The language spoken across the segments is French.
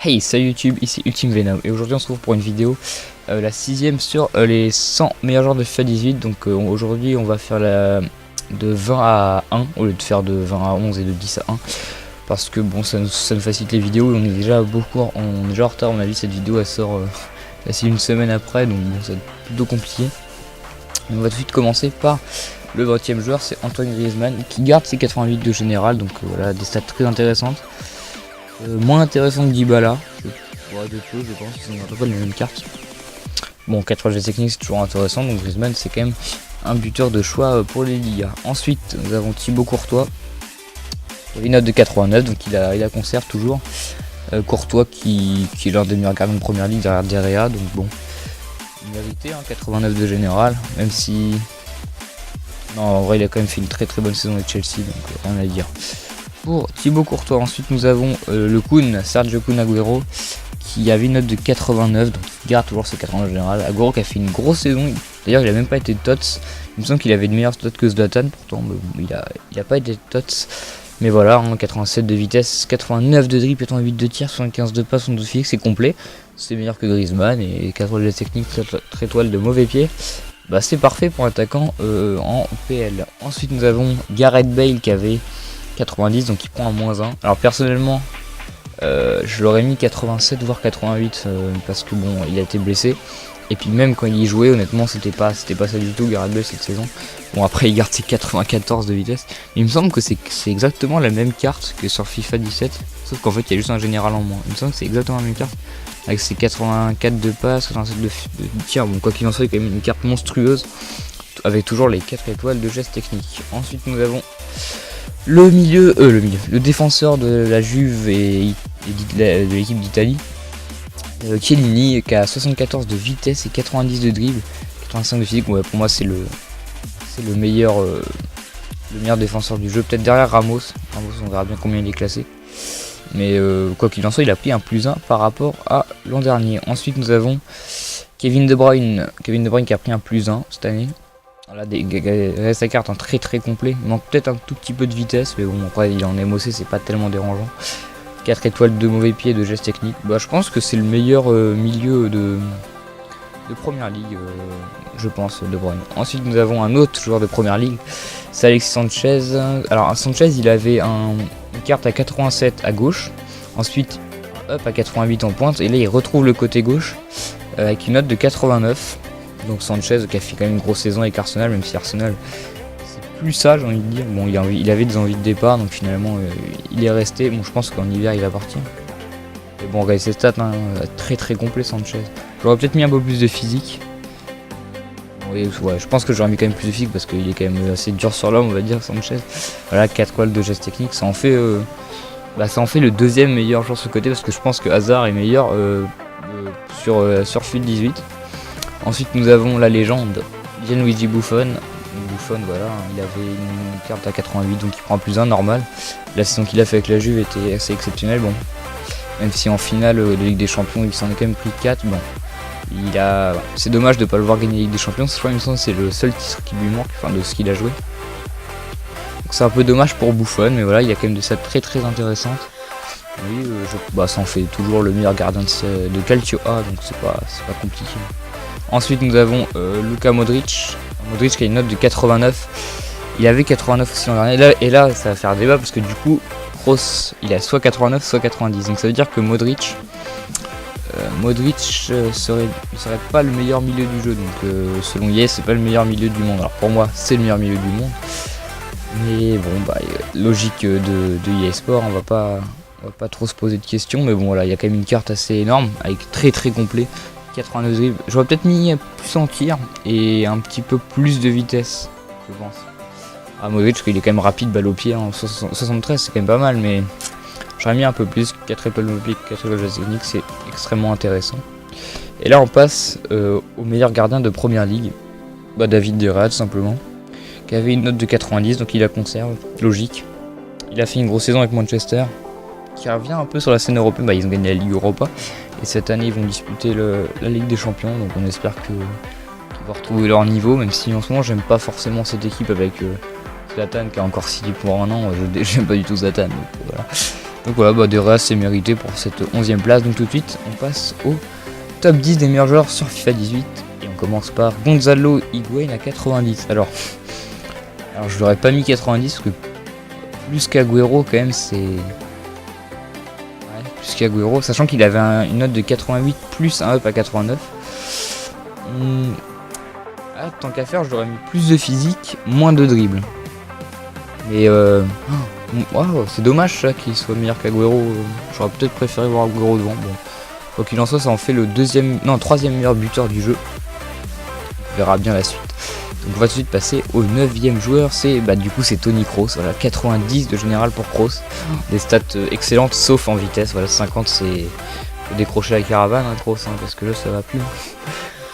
Hey, salut YouTube, ici Ultime Venom et aujourd'hui on se retrouve pour une vidéo, la 6ème sur les 100 meilleurs joueurs de FIFA 18. Donc aujourd'hui on va faire la de 20 à 1 au lieu de faire de 20 à 11 et de 10 à 1 parce que bon ça nous facilite les vidéos. On est déjà en retard. À mon avis cette vidéo elle sort facile une semaine après, donc bon, ça va être plutôt compliqué. Et on va tout de suite commencer par le 20ème joueur, c'est Antoine Griezmann qui garde ses 88 de général, donc voilà, des stats très intéressantes. Moins intéressant que Dybala, de peu, je pense qu'ils n'ont pas les mêmes cartes. Bon, 4 gestes techniques c'est toujours intéressant, donc Griezmann c'est quand même un buteur de choix pour les Ligas. Ensuite nous avons Thibaut Courtois, une note de 89, donc il la conserve toujours. Courtois qui est l'un des meilleurs gardiens de première ligue derrière Derrea, donc bon, mérité, hein, 89 de général, même si... Non, en vrai il a quand même fait une très bonne saison avec Chelsea, donc rien à dire. Pour Thibaut Courtois, ensuite nous avons le Kun, Sergio Kun Agüero, qui avait une note de 89, donc il garde toujours ses 89 général. Agüero qui a fait une grosse saison, d'ailleurs il a même pas été TOTS, il me semble qu'il avait de meilleures stats que Zlatan, pourtant il a pas été TOTS. Mais voilà, hein, 87 de vitesse, 89 de dribble, 88 de tir, 75 de passe, 12 fixe, c'est complet. C'est meilleur que Griezmann et 4 de technique, 3 étoiles de mauvais pied. Bah c'est parfait pour l'attaquant en PL. Ensuite nous avons Gareth Bale qui avait 90, donc il prend un -1. Alors personnellement je l'aurais mis 87 voire 88 parce que bon il a été blessé. Et puis même quand il y jouait, honnêtement c'était pas ça du tout Gareth Bale cette saison. Bon après il garde ses 94 de vitesse. Il me semble que c'est exactement la même carte que sur FIFA 17. Sauf qu'en fait il y a juste un général en moins. Il me semble que c'est exactement la même carte. Avec ses 84 de passe, 87 de tir. Bon quoi qu'il en soit, il y a quand même une carte monstrueuse. Avec toujours les 4 étoiles de gestes techniques. Ensuite nous avons le défenseur de la Juve et de l'équipe d'Italie, Chiellini, qui a 74 de vitesse et 90 de dribble, 85 de physique. Ouais, pour moi c'est le meilleur défenseur du jeu, peut-être derrière Ramos, on verra bien combien il est classé. Mais quoi qu'il en soit, il a pris un +1 par rapport à l'an dernier. Ensuite nous avons Kevin De Bruyne qui a pris un +1 cette année. Là, sa carte en très complet. Il manque peut-être un tout petit peu de vitesse, mais bon, après il est en MOC, c'est pas tellement dérangeant. 4 étoiles de mauvais pied, de gestes techniques. Bah, je pense que c'est le meilleur milieu de première ligue, je pense, De Bruyne. Ensuite, nous avons un autre joueur de première ligue, c'est Alexis Sanchez. Alors, Sanchez, il avait une carte à 87 à gauche, ensuite up à 88 en pointe, et là il retrouve le côté gauche avec une note de 89. Donc Sanchez qui a fait quand même une grosse saison avec Arsenal, même si Arsenal c'est plus ça, j'ai envie de dire. Bon, il avait des envies de départ, donc finalement il est resté. Bon, je pense qu'en hiver il va partir. Mais bon, regardez ses stats, hein, très complet Sanchez. J'aurais peut-être mis un peu plus de physique. Ouais, je pense que j'aurais mis quand même plus de physique parce qu'il est quand même assez dur sur l'homme, on va dire, Sanchez. Voilà, 4 étoiles de gestes techniques, ça en fait le deuxième meilleur joueur sur ce côté, parce que je pense que Hazard est meilleur sur FUT 18. Ensuite nous avons la légende Gianluigi Buffon. Buffon, voilà, il avait une carte à 88, donc il prend +1 normal. La saison qu'il a fait avec la Juve était assez exceptionnelle. Bon, même si en finale de Ligue des Champions il s'en est quand même pris 4. Bon, c'est dommage de ne pas le voir gagner la Ligue des Champions. Je crois que c'est le seul titre qui lui manque, enfin de ce qu'il a joué. Donc c'est un peu dommage pour Buffon, mais voilà, il a quand même des stats très intéressantes. Oui, ça en fait toujours le meilleur gardien de Calcio A, donc c'est pas compliqué. Ensuite nous avons Luka Modric qui a une note de 89. Il avait 89 aussi l'an dernier, et là ça va faire débat parce que du coup Kroos il a soit 89 soit 90, donc ça veut dire que Modric serait pas le meilleur milieu du jeu, donc selon EA c'est pas le meilleur milieu du monde. Alors pour moi c'est le meilleur milieu du monde, mais bon logique de EA Sport, on va pas trop se poser de questions, mais bon voilà, il y a quand même une carte assez énorme avec très complet. 89 dribbles. J'aurais peut-être mis plus en tir et un petit peu plus de vitesse, je pense. Modric, il est quand même rapide, balle au pied, en 73 c'est quand même pas mal, mais j'aurais mis un peu plus. 4 étoiles au pied, 4 étoiles de technique, c'est extrêmement intéressant. Et là on passe au meilleur gardien de première ligue, David Derrea tout simplement, qui avait une note de 90, donc il la conserve, logique. Il a fait une grosse saison avec Manchester, qui revient un peu sur la scène européenne. Ils ont gagné la Ligue Europa et cette année ils vont disputer la Ligue des Champions, donc on espère qu'ils vont retrouver leur niveau, même si en ce moment j'aime pas forcément cette équipe avec Zlatan qui a encore signé pour un an. J'aime pas du tout Zlatan, donc voilà. Donc voilà, bah, des réas c'est mérité pour cette 11e place. Donc tout de suite, on passe au top 10 des meilleurs joueurs sur FIFA 18. Et on commence par Gonzalo Higuaín à 90. Alors je l'aurais pas mis 90 parce que plus qu'Agüero quand même c'est... Ouais, plus qu'Agüero, sachant qu'il avait une note de 88 plus un up à 89. Ah, tant qu'à faire, je l'aurais mis plus de physique, moins de dribble. Mais wow, c'est dommage ça qu'il soit meilleur qu'Agüero. J'aurais peut-être préféré voir Agüero devant. Bon, quoi qu'il en soit, ça en fait le troisième meilleur buteur du jeu. On verra bien la suite. Donc on va tout de suite passer au 9e joueur. C'est du coup c'est Toni Kroos. Voilà, 90 de général pour Kroos. Des stats excellentes sauf en vitesse. Voilà, 50 c'est faut décrocher la caravane Kroos parce que là ça va plus.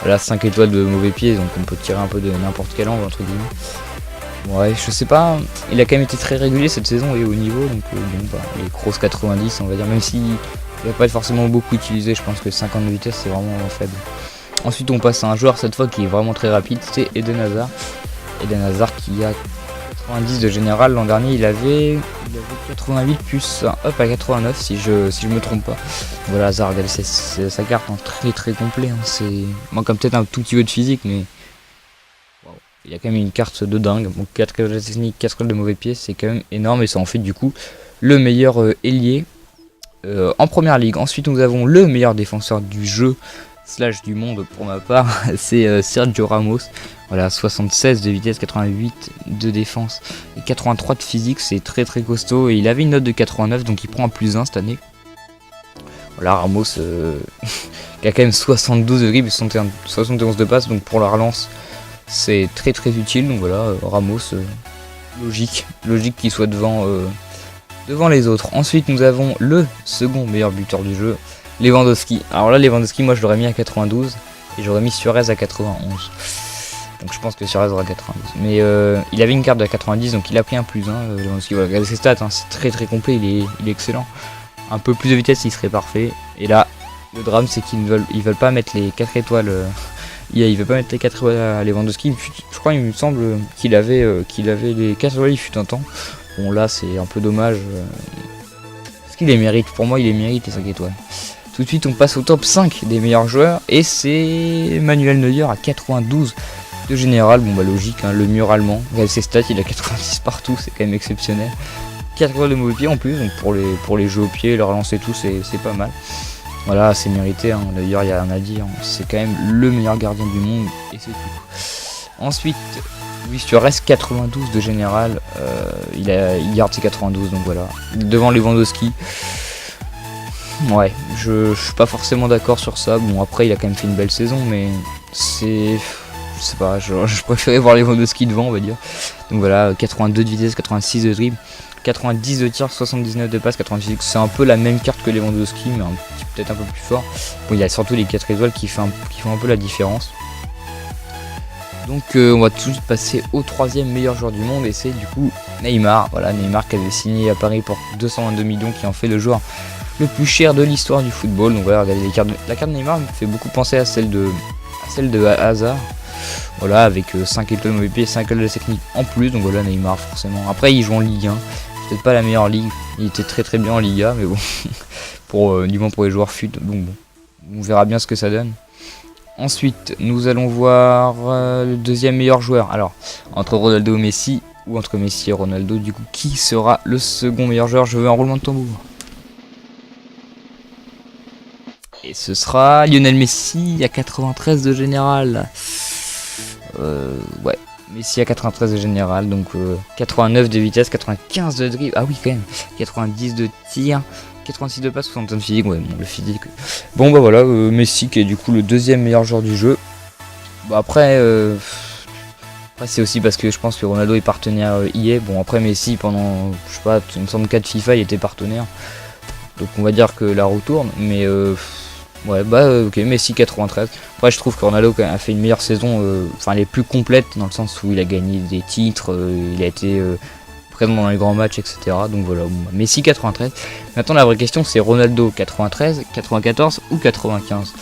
Voilà, 5 étoiles de mauvais pied, donc on peut tirer un peu de n'importe quel angle entre guillemets. Ouais, je sais pas, il a quand même été très régulier cette saison et au niveau, donc les Kroos 90 on va dire, même s'il va pas être forcément beaucoup utilisé, je pense que 50 de vitesse c'est vraiment faible. Ensuite on passe à un joueur cette fois qui est vraiment très rapide, c'est Eden Hazard. Eden Hazard qui a 90 de général, l'an dernier il avait 88 plus un up à 89 si je me trompe pas. Voilà, Hazard, regardez sa carte très complet, c'est manque peut-être un tout petit peu de physique mais wow. Il a quand même une carte de dingue. Bon, 4 codes de technique, 4 codes de mauvais pied, c'est quand même énorme et ça en fait du coup le meilleur ailier en première ligue. Ensuite nous avons le meilleur défenseur du jeu / du monde pour ma part, c'est Sergio Ramos. Voilà, 76 de vitesse, 88 de défense et 83 de physique, c'est très costaud. Et il avait une note de 89, donc il prend un +1 cette année. Voilà, Ramos qui a quand même 72 de dribble et 71 de passe, donc pour la relance, c'est très utile. Donc voilà, Ramos, logique qu'il soit devant les autres. Ensuite, nous avons le second meilleur buteur du jeu, Lewandowski. Alors là, Lewandowski, moi je l'aurais mis à 92 et j'aurais mis Suarez à 91. Donc je pense que Suarez aura 92. Mais il avait une carte de 90, donc il a pris un +1. Lewandowski, voilà, regardez ses stats, c'est très complet, il est excellent. Un peu plus de vitesse, il serait parfait. Et là, le drame, c'est qu'ils veulent pas mettre les 4 étoiles. Il veut pas mettre les 4 étoiles à Lewandowski. Je crois, il me semble qu'il avait les 4 étoiles, il fut un temps. Bon, là, c'est un peu dommage. Parce qu'il les mérite. Pour moi, il les mérite, les 5 étoiles. Tout de suite, on passe au top 5 des meilleurs joueurs. Et c'est Manuel Neuer à 92 de général. Bon, logique, le mur allemand. Regardez ses stats, il a 90 partout, c'est quand même exceptionnel. 4 étoiles de mauvais pied en plus, donc pour les jeux au pied, le relance et tout, c'est pas mal. Voilà, c'est mérité, d'ailleurs il n'y a rien à dire, c'est quand même le meilleur gardien du monde et c'est tout. Ensuite, Luis Suarez 92 de général, il garde ses 92, donc voilà. Devant Lewandowski, ouais, je suis pas forcément d'accord sur ça. Bon, après il a quand même fait une belle saison, mais je sais pas, je préférais voir Lewandowski devant, on va dire. Donc voilà, 82 de vitesse, 86 de dribble, 90 de tir, 79 de passe, 86. C'est un peu la même carte que Lewandowski, mais peut-être un peu plus fort. Bon, il y a surtout les 4 étoiles qui font un peu la différence. Donc on va tout de suite passer au 3e meilleur joueur du monde et c'est du coup Neymar. Voilà, Neymar qui avait signé à Paris pour 222 millions, qui en fait le joueur le plus cher de l'histoire du football. Donc voilà, regardez la carte de Neymar me fait beaucoup penser à celle de Hazard. Voilà, avec 5 étoiles de mauvais pied, 5 étoiles de technique en plus. Donc voilà, Neymar forcément. Après il joue en Ligue 1, peut-être pas la meilleure ligue. Il était très bien en Liga, mais bon, du moins pour les joueurs fut. Donc bon, on verra bien ce que ça donne. Ensuite, nous allons voir le 2e meilleur joueur. Alors, entre Ronaldo et Messi, ou entre Messi et Ronaldo, du coup, qui sera le second meilleur joueur? Je veux un roulement de tambour. Et ce sera Lionel Messi à 93 de général. Ouais, Messi à 93 de général, donc 89 de vitesse, 95 de dribble. Ah oui, quand même, 90 de tir. 86 de passe, 61 de physique, ouais, bon, le physique. Bon, voilà, Messi qui est du coup le 2e meilleur joueur du jeu. Bon, après c'est aussi parce que je pense que Ronaldo est partenaire EA. Bon, après Messi, pendant, je sais pas, il me semble 4 FIFA, il était partenaire. Donc on va dire que la roue tourne, mais ouais, ok, Messi 93. Après, je trouve que Ronaldo quand même a fait une meilleure saison, enfin, elle est plus complète dans le sens où il a gagné des titres, il a été présent dans les grands matchs, etc. Donc voilà, Messi 93. Maintenant la vraie question c'est Ronaldo 93, 94 ou 95.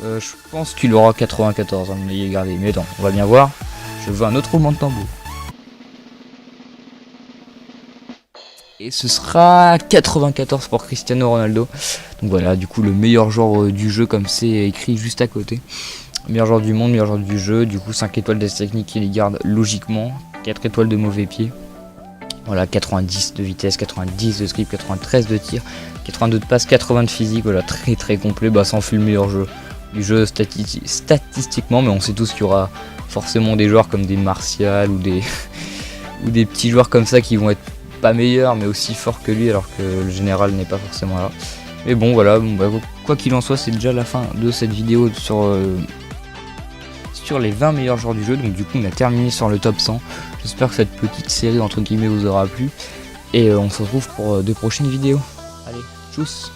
Je pense qu'il aura 94, hein, mais regardez, mais attends, on va bien voir. Je veux un autre roulement de tambour. Et ce sera 94 pour Cristiano Ronaldo. Donc voilà, du coup le meilleur joueur du jeu comme c'est écrit juste à côté. Meilleur joueur du monde, meilleur joueur du jeu. Du coup 5 étoiles de technique qui les garde logiquement. 4 étoiles de mauvais pied. Voilà, 90 de vitesse, 90 de script, 93 de tir, 82 de passe, 80 de physique. Voilà, très très complet. Bah ça en fait le meilleur jeu du jeu statistiquement. Mais on sait tous qu'il y aura forcément des joueurs comme des Martial ou des, ou des petits joueurs comme ça qui vont être pas meilleur mais aussi fort que lui, alors que le général n'est pas forcément là. Mais bon voilà, quoi qu'il en soit, c'est déjà la fin de cette vidéo sur les 20 meilleurs joueurs du jeu. Donc du coup on a terminé sur le top 100. J'espère que cette petite série entre guillemets vous aura plu, et on se retrouve pour de prochaines vidéos. Allez, tchuss.